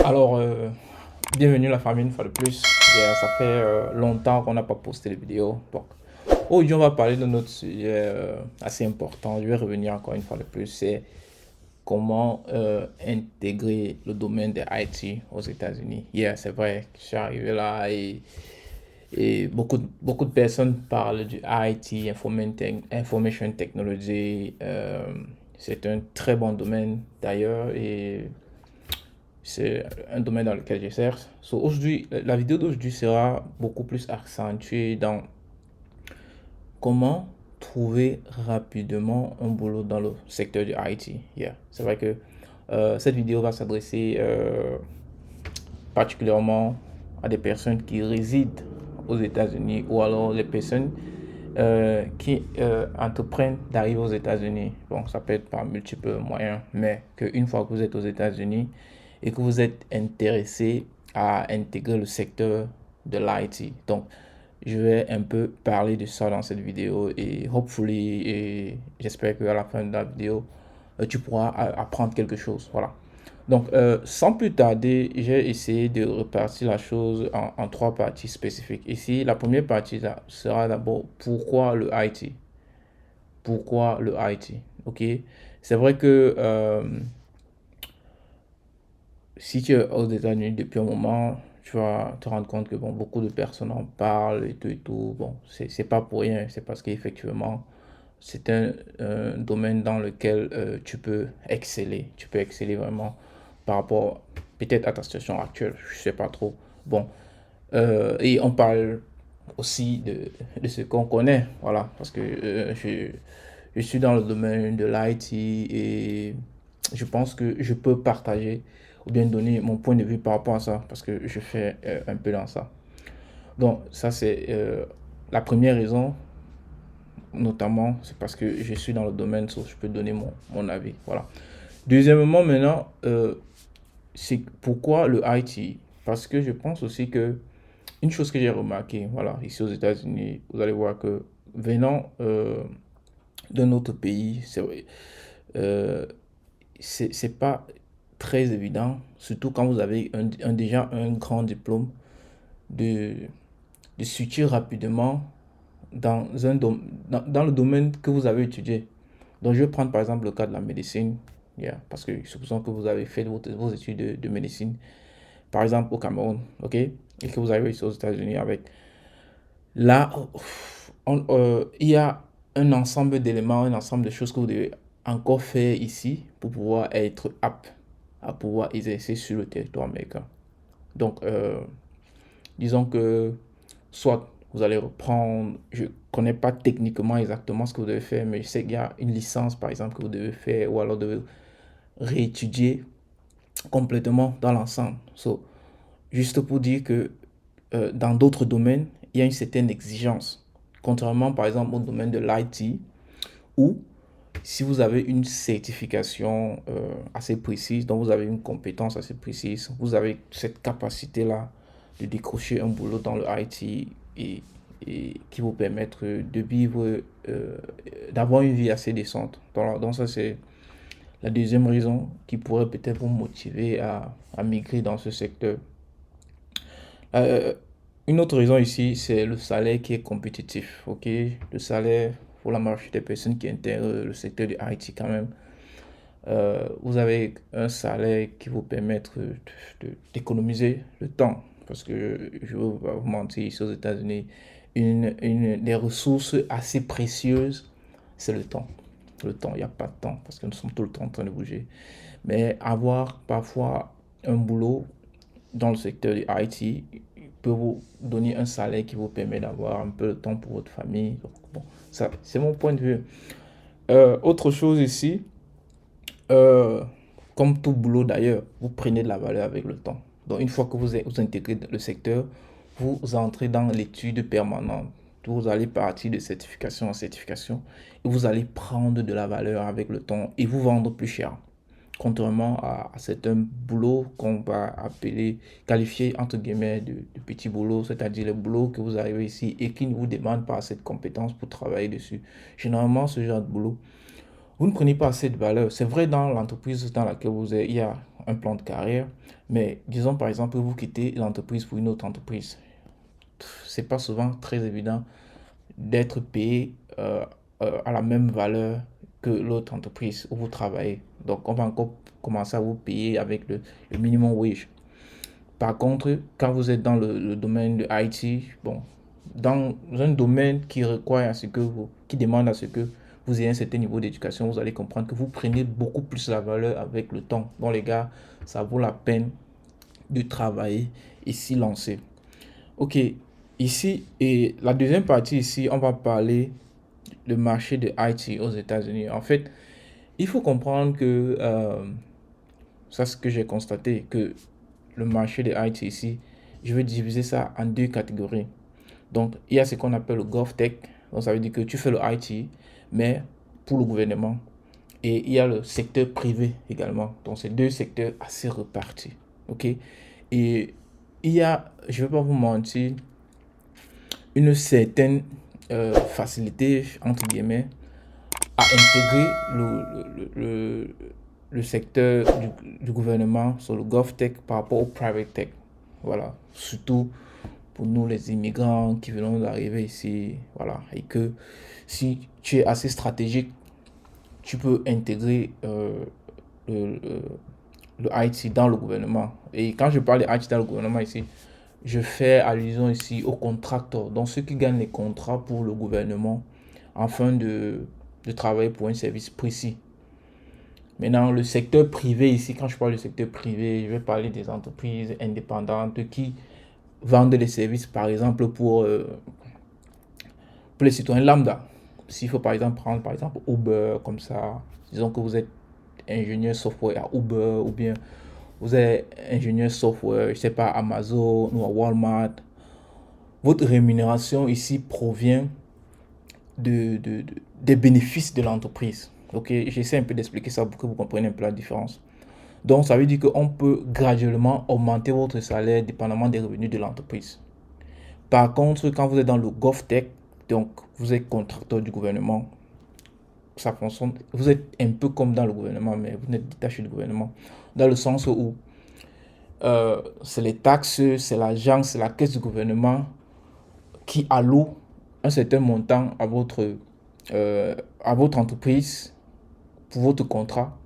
Alors, bienvenue la famille une fois de plus. Ça fait longtemps qu'on n'a pas posté de vidéo. Donc, aujourd'hui, on va parler de notre sujet assez important. Je vais revenir encore une fois de plus. C'est comment intégrer le domaine de IT aux États-Unis. C'est vrai que je suis arrivé là et beaucoup de personnes parlent du IT, Information Technology. C'est un très bon domaine d'ailleurs et c'est un domaine dans lequel je cherche. Aujourd'hui, la vidéo d'aujourd'hui sera beaucoup plus accentuée dans comment trouver rapidement un boulot dans le secteur du IT. C'est vrai que cette vidéo va s'adresser particulièrement à des personnes qui résident aux États-Unis ou alors les personnes qui entreprennent d'arriver aux États-Unis. Bon, ça peut être par multiples moyens, mais qu'une fois que vous êtes aux États-Unis et que vous êtes intéressé à intégrer le secteur de l'IT. Donc, je vais un peu parler de ça dans cette vidéo et hopefully, et j'espère qu'à la fin de la vidéo, tu pourras apprendre quelque chose. Voilà. Donc, sans plus tarder, j'ai essayé de repartir la chose en trois parties spécifiques. Ici, la première partie sera d'abord pourquoi le IT. Pourquoi le IT? Ok. C'est vrai que si tu es aux États-Unis depuis un moment, tu vas te rendre compte que bon, beaucoup de personnes en parlent et tout et tout. Bon, c'est pas pour rien, c'est parce qu'effectivement, c'est un domaine dans lequel tu peux exceller. Tu peux exceller vraiment par rapport peut-être à ta situation actuelle, je sais pas trop. Bon, et on parle aussi de ce qu'on connaît, voilà, parce que je suis dans le domaine de l'IT et je pense que je peux partager ou bien donner mon point de vue par rapport à ça, parce que je fais un peu dans ça. Donc, ça, c'est la première raison, notamment, c'est parce que je suis dans le domaine, sauf je peux donner mon avis. Voilà. Deuxièmement, maintenant, c'est pourquoi le IT? Parce que je pense aussi que une chose que j'ai remarqué, voilà, ici aux États-Unis, vous allez voir que venant d'un autre pays, c'est vrai, euh, c'est pas très évident, surtout quand vous avez déjà un grand diplôme, de, de switcher rapidement dans le domaine que vous avez étudié. Donc, je vais prendre par exemple le cas de la médecine, parce que supposons que vous avez fait vos études de médecine, par exemple au Cameroun, ok, et que vous arrivez ici aux États-Unis avec. Là, il y a un ensemble d'éléments, un ensemble de choses que vous devez encore faire ici pour pouvoir être apte à pouvoir exercer sur le territoire américain. Donc, disons que soit vous allez reprendre, je ne connais pas techniquement exactement ce que vous devez faire, mais je sais qu'il y a une licence, par exemple, que vous devez faire, ou alors de réétudier complètement dans l'ensemble. Juste pour dire que dans d'autres domaines, il y a une certaine exigence. Contrairement, par exemple, au domaine de l'IT, où si vous avez une certification assez précise, donc vous avez une compétence assez précise, vous avez cette capacité-là de décrocher un boulot dans le IT et qui vous permettre de vivre, d'avoir une vie assez décente. Donc ça, c'est la deuxième raison qui pourrait peut-être vous motiver à migrer dans ce secteur. Euh, une autre raison ici, c'est le salaire qui est compétitif. Ok, le salaire pour la majorité des personnes qui intègrent le secteur du IT quand même. Vous avez un salaire qui vous permet d'économiser le temps. Parce que je ne vais pas vous mentir, ici aux États-Unis, une des ressources assez précieuses, c'est le temps. Le temps, il n'y a pas de temps parce que nous sommes tout le temps en train de bouger. Mais avoir parfois un boulot dans le secteur du IT peut vous donner un salaire qui vous permet d'avoir un peu de temps pour votre famille. Donc, bon, ça, c'est mon point de vue. Autre chose ici, euh, comme tout boulot d'ailleurs, vous prenez de la valeur avec le temps. Donc, une fois que vous intégrez le secteur, vous entrez dans l'étude permanente. Vous allez partir de certification en certification et vous allez prendre de la valeur avec le temps et vous vendre plus cher. Contrairement à certains boulots qu'on va appeler, qualifier entre guillemets de petits boulots, c'est-à-dire les boulots que vous arrivez ici et qui ne vous demandent pas cette compétence pour travailler dessus. Généralement, ce genre de boulot, vous ne prenez pas assez de valeur. C'est vrai dans l'entreprise dans laquelle vous êtes, il y a un plan de carrière, mais disons par exemple vous quittez l'entreprise pour une autre entreprise. C'est pas souvent très évident d'être payé à la même valeur que l'autre entreprise où vous travaillez. Donc, on va encore commencer à vous payer avec le minimum wage. Par contre, quand vous êtes dans le domaine de IT, bon, dans un domaine qui requiert à ce que vous, qui demande à ce que vous ayez un certain niveau d'éducation, vous allez comprendre que vous prenez beaucoup plus la valeur avec le temps. Donc, les gars, ça vaut la peine de travailler et s'y lancer. Ok, ici, et la deuxième partie ici, on va parler le marché de IT aux États-Unis. En fait, il faut comprendre que, ça c'est ce que j'ai constaté, que le marché de IT ici, je vais diviser ça en deux catégories. Donc, il y a ce qu'on appelle le GovTech. Donc, ça veut dire que tu fais le IT, mais pour le gouvernement. Et il y a le secteur privé également. Donc, c'est deux secteurs assez repartis. OK? Et il y a, je ne vais pas vous mentir, une certaine facilité, entre guillemets, à intégrer le secteur du gouvernement sur le GovTech par rapport au Private Tech. Voilà, surtout pour nous les immigrants qui venons d'arriver ici. Voilà, et que si tu es assez stratégique, tu peux intégrer le, le, le IT dans le gouvernement. Et quand je parle de IT dans le gouvernement ici, je fais allusion ici aux contracteurs, donc ceux qui gagnent les contrats pour le gouvernement afin de travailler pour un service précis. Maintenant, le secteur privé ici, quand je parle du secteur privé, je vais parler des entreprises indépendantes qui vendent des services, par exemple, pour les citoyens lambda. S'il faut par exemple prendre par exemple Uber comme ça, disons que vous êtes ingénieur software à Uber ou bien vous êtes ingénieur software, je sais pas, à Amazon ou à Walmart, votre rémunération ici provient des bénéfices de l'entreprise. Ok, j'essaie un peu d'expliquer ça pour que vous compreniez un peu la différence. Donc, ça veut dire qu'on peut graduellement augmenter votre salaire dépendamment des revenus de l'entreprise. Par contre, quand vous êtes dans le GovTech, donc vous êtes contracteur du gouvernement, ça fonctionne. Vous êtes un peu comme dans le gouvernement, mais vous n'êtes détaché du gouvernement. Dans le sens où c'est les taxes, c'est l'agence, c'est la caisse du gouvernement qui alloue un certain montant à votre entreprise pour votre contrat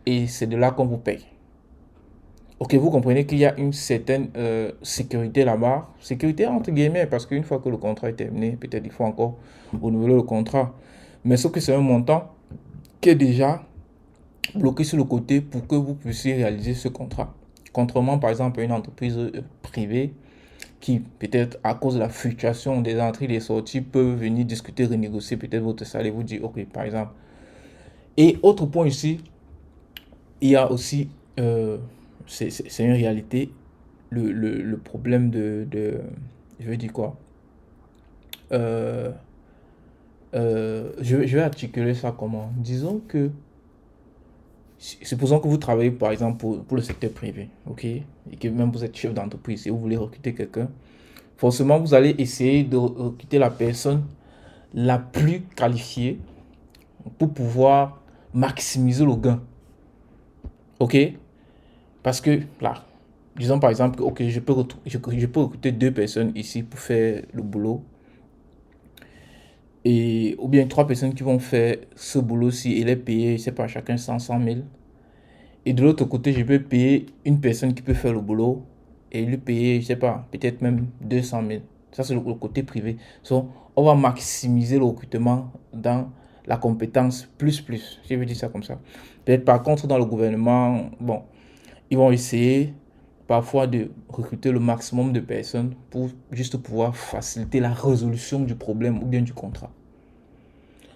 et c'est de là qu'on vous paye. Ok, vous comprenez qu'il y a une certaine sécurité là-bas. Sécurité entre guillemets, parce qu'une fois que le contrat est terminé, peut-être il faut encore renouveler le contrat. Mais sauf que c'est un montant qui est déjà bloqué sur le côté pour que vous puissiez réaliser ce contrat. Contrairement par exemple à une entreprise privée qui peut-être à cause de la fluctuation des entrées et des sorties peut venir discuter, renégocier peut-être votre salaire, vous dire ok par exemple. Et autre point ici, il y a aussi, c'est une réalité, le problème je veux dire quoi, euh, je vais articuler ça comment, disons que, supposons que vous travaillez par exemple pour le secteur privé, ok, et que même vous êtes chef d'entreprise et vous voulez recruter quelqu'un, forcément vous allez essayer de recruter la personne la plus qualifiée pour pouvoir maximiser le gain, ok, parce que là, disons par exemple, ok, je peux recruter deux personnes ici pour faire le boulot. Et, ou bien trois personnes qui vont faire ce boulot-ci et les payer, je sais pas, chacun 100 000. Et de l'autre côté, je peux payer une personne qui peut faire le boulot et lui payer, je sais pas, peut-être même 200 000. Ça, c'est le côté privé. So, on va maximiser le recrutement dans la compétence plus. Je veux dire ça comme ça. Peut-être par contre, dans le gouvernement, bon, ils vont essayer parfois de recruter le maximum de personnes pour juste pouvoir faciliter la résolution du problème ou bien du contrat.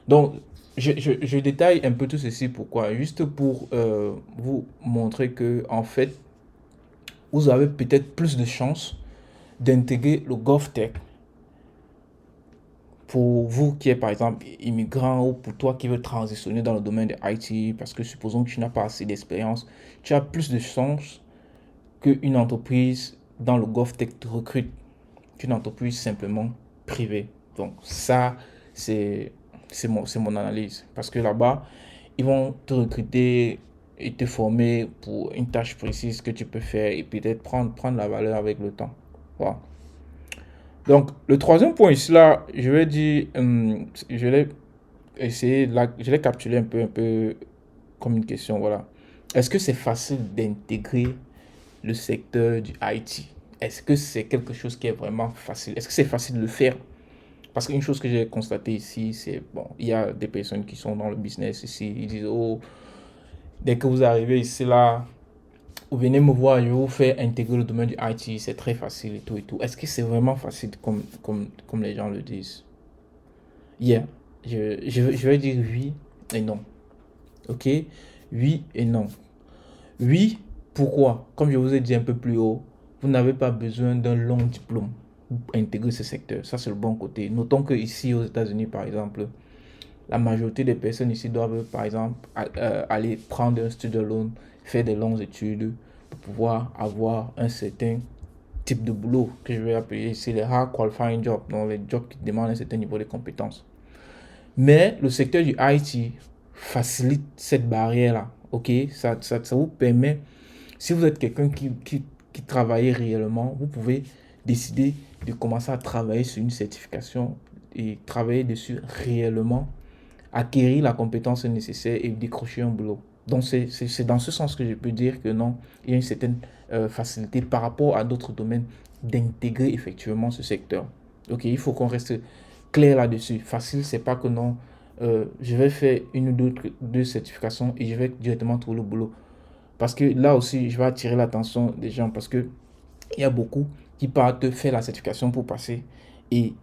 Donc, je détaille un peu tout ceci pourquoi. Juste pour vous montrer que, en fait, vous avez peut-être plus de chances d'intégrer le GovTech pour vous qui êtes par exemple immigrant ou pour toi qui veux transitionner dans le domaine de IT parce que supposons que tu n'as pas assez d'expérience, tu as plus de chances qu'une entreprise dans le GovTech te recrute qu'une entreprise simplement privée. Donc ça, c'est mon analyse. Parce que là-bas, ils vont te recruter et te former pour une tâche précise que tu peux faire et peut-être prendre la valeur avec le temps. Voilà. Donc, le troisième point ici, là, je vais dire, je l'ai essayé, là, je l'ai capturé un peu comme une question, voilà. Est-ce que c'est facile d'intégrer le secteur du IT? Est-ce que c'est quelque chose qui est vraiment facile? Est-ce que c'est facile de le faire? Parce qu'une chose que j'ai constatée ici, c'est, bon, il y a des personnes qui sont dans le business ici, ils disent, oh, dès que vous arrivez ici, là, vous venez me voir, je vais vous faire intégrer le domaine du IT, c'est très facile et tout et tout. Est-ce que c'est vraiment facile comme les gens le disent? Yeah, je vais dire oui et non. Ok? Oui et non. Oui, pourquoi? Comme je vous ai dit un peu plus haut, vous n'avez pas besoin d'un long diplôme pour intégrer ce secteur. Ça, c'est le bon côté. Notons que ici aux États-Unis, par exemple, la majorité des personnes ici doivent, par exemple, aller prendre un student loan, faire des longues études pour pouvoir avoir un certain type de boulot que je vais appeler ici les hard qualifying jobs, donc les jobs qui demandent un certain niveau de compétences. Mais le secteur du IT facilite cette barrière-là. Ok, ça vous permet, si vous êtes quelqu'un qui travaille réellement, vous pouvez décider de commencer à travailler sur une certification et travailler dessus réellement, acquérir la compétence nécessaire et décrocher un boulot. Donc c'est dans ce sens que je peux dire que non, il y a une certaine facilité par rapport à d'autres domaines d'intégrer effectivement ce secteur. Ok, il faut qu'on reste clair là-dessus. Facile, c'est pas que non, je vais faire une ou deux certifications et je vais directement trouver le boulot. Parce que là aussi, je vais attirer l'attention des gens parce que il y a beaucoup qui partent faire la certification pour passer et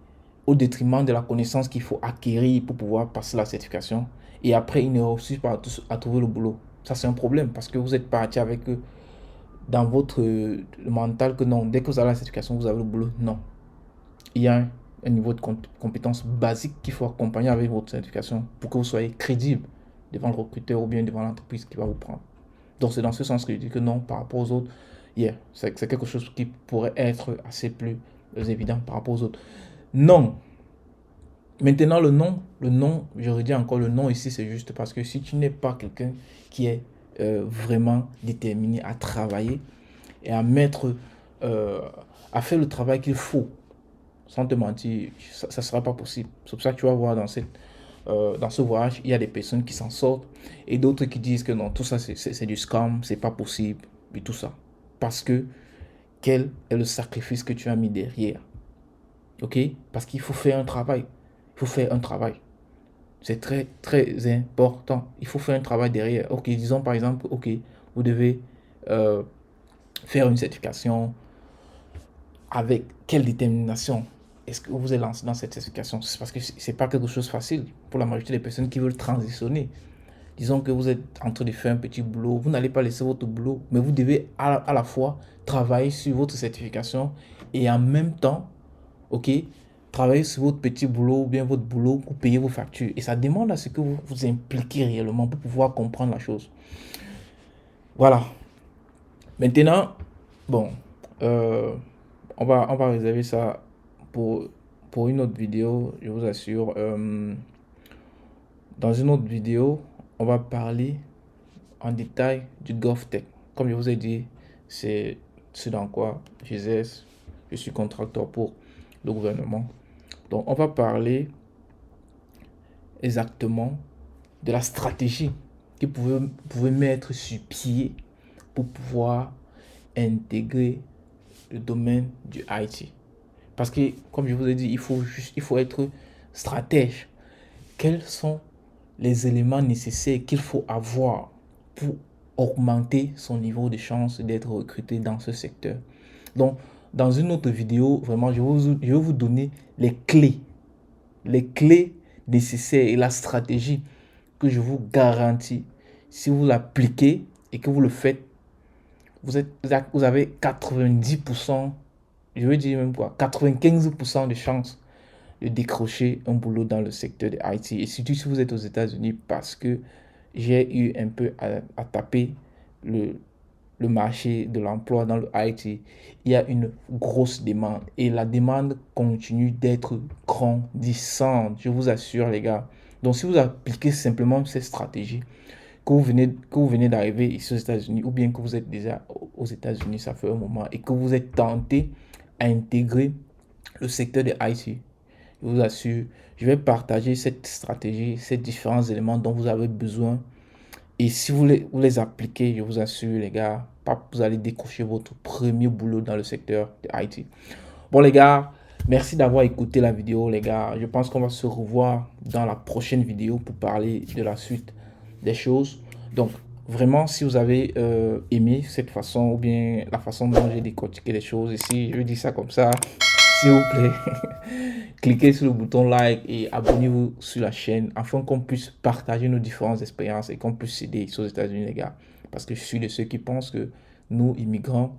au détriment de la connaissance qu'il faut acquérir pour pouvoir passer la certification. Et après, ils ne réussissent pas à trouver le boulot. Ça, c'est un problème parce que vous êtes parti avec eux dans votre mental que non, dès que vous avez la certification, vous avez le boulot. Non. Il y a un niveau de compétence basique qu'il faut accompagner avec votre certification pour que vous soyez crédible devant le recruteur ou bien devant l'entreprise qui va vous prendre. Donc, c'est dans ce sens que je dis que non, par rapport aux autres, yeah, c'est quelque chose qui pourrait être assez plus évident par rapport aux autres. Non. Maintenant, le non, je redis encore le non ici, c'est juste parce que si tu n'es pas quelqu'un qui est vraiment déterminé à travailler et à mettre, euh, à faire le travail qu'il faut, sans te mentir, ça ne sera pas possible. C'est pour ça que tu vas voir dans ce voyage, il y a des personnes qui s'en sortent et d'autres qui disent que non, tout ça c'est du scam, c'est pas possible et tout ça. Parce que quel est le sacrifice que tu as mis derrière? Ok? Parce qu'il faut faire un travail. Il faut faire un travail. C'est très, très important. Il faut faire un travail derrière. Ok, disons par exemple, ok, vous devez euh, faire une certification. Avec quelle détermination est-ce que vous vous êtes lancé dans cette certification? C'est parce que c'est pas quelque chose de facile pour la majorité des personnes qui veulent transitionner. Disons que vous êtes en train de faire un petit boulot, vous n'allez pas laisser votre boulot, mais vous devez à la fois travailler sur votre certification et en même temps, ok, travailler sur votre petit boulot ou bien votre boulot pour payer vos factures. Et ça demande à ce que vous vous impliquez réellement pour pouvoir comprendre la chose. Voilà. Maintenant, bon, euh, on va réserver ça pour, pour une autre vidéo, je vous assure. Dans une autre vidéo, on va parler en détail du GovTech. Comme je vous ai dit, c'est ce dans quoi j'exerce. Je suis contracteur pour le gouvernement. Donc, on va parler exactement de la stratégie que vous pouvez mettre sur pied pour pouvoir intégrer le domaine du IT. Parce que, comme je vous ai dit, il faut être stratège. Quels sont les éléments nécessaires qu'il faut avoir pour augmenter son niveau de chance d'être recruté dans ce secteur? Donc, dans une autre vidéo, vraiment, je vais vous donner les clés nécessaires et la stratégie que je vous garantis. Si vous l'appliquez et que vous le faites, vous avez 90%, je veux dire même quoi, 95% de chances de décrocher un boulot dans le secteur de IT. Et surtout si vous êtes aux États-Unis, parce que j'ai eu un peu à taper le, le marché de l'emploi dans le IT. Il y a une grosse demande et la demande continue d'être grandissante, je vous assure les gars. Donc, si vous appliquez simplement cette stratégie, que vous venez d'arriver ici aux États-Unis, ou bien que vous êtes déjà aux États-Unis, ça fait un moment, et que vous êtes tenté à intégrer le secteur de IT, je vous assure, je vais partager cette stratégie, ces différents éléments dont vous avez besoin. Et si vous les appliquez, je vous assure, les gars, vous allez décrocher votre premier boulot dans le secteur de IT. Bon, les gars, merci d'avoir écouté la vidéo, les gars. Je pense qu'on va se revoir dans la prochaine vidéo pour parler de la suite des choses. Donc, vraiment, si vous avez aimé cette façon ou bien la façon dont j'ai décortiqué les choses ici, je dis ça comme ça, s'il vous plaît, cliquez sur le bouton like et abonnez-vous sur la chaîne afin qu'on puisse partager nos différentes expériences et qu'on puisse s'aider ici aux États-Unis, les gars. Parce que je suis de ceux qui pensent que nous, immigrants,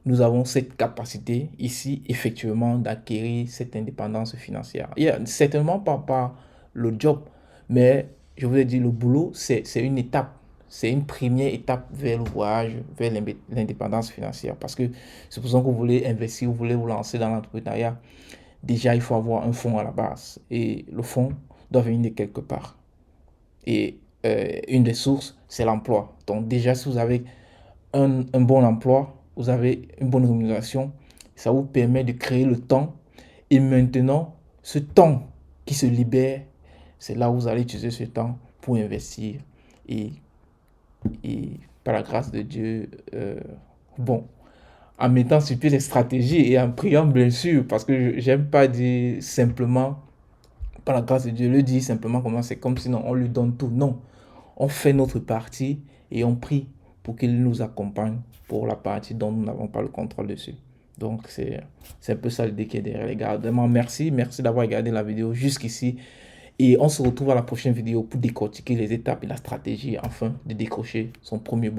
nous avons cette capacité ici, effectivement, d'acquérir cette indépendance financière. Certainement pas par le job, mais je vous ai dit, le boulot, c'est une étape. C'est une première étape vers le voyage, vers l'indépendance financière. Parce que supposons que vous voulez investir, vous voulez vous lancer dans l'entrepreneuriat. Déjà, il faut avoir un fonds à la base. Et le fonds doit venir de quelque part. Et une des sources, c'est l'emploi. Donc déjà, si vous avez un bon emploi, vous avez une bonne rémunération, ça vous permet de créer le temps. Et maintenant, ce temps qui se libère, c'est là où vous allez utiliser ce temps pour investir. Et, et par la grâce de Dieu, bon, en mettant sur pied les stratégies et en priant bien sûr, parce que j'aime pas dire simplement par la grâce de Dieu, le dire simplement comment c'est comme si on lui donne tout. Non, on fait notre partie et on prie pour qu'il nous accompagne pour la partie dont nous n'avons pas le contrôle dessus. Donc, c'est un peu ça l'idée qui est derrière, les gars. Vraiment, merci d'avoir regardé la vidéo jusqu'ici. Et on se retrouve à la prochaine vidéo pour décortiquer les étapes et la stratégie afin de décrocher son premier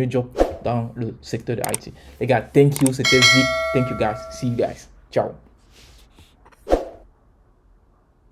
job dans le secteur de IT. Les gars, thank you. C'était Vic. Thank you, guys. See you guys. Ciao.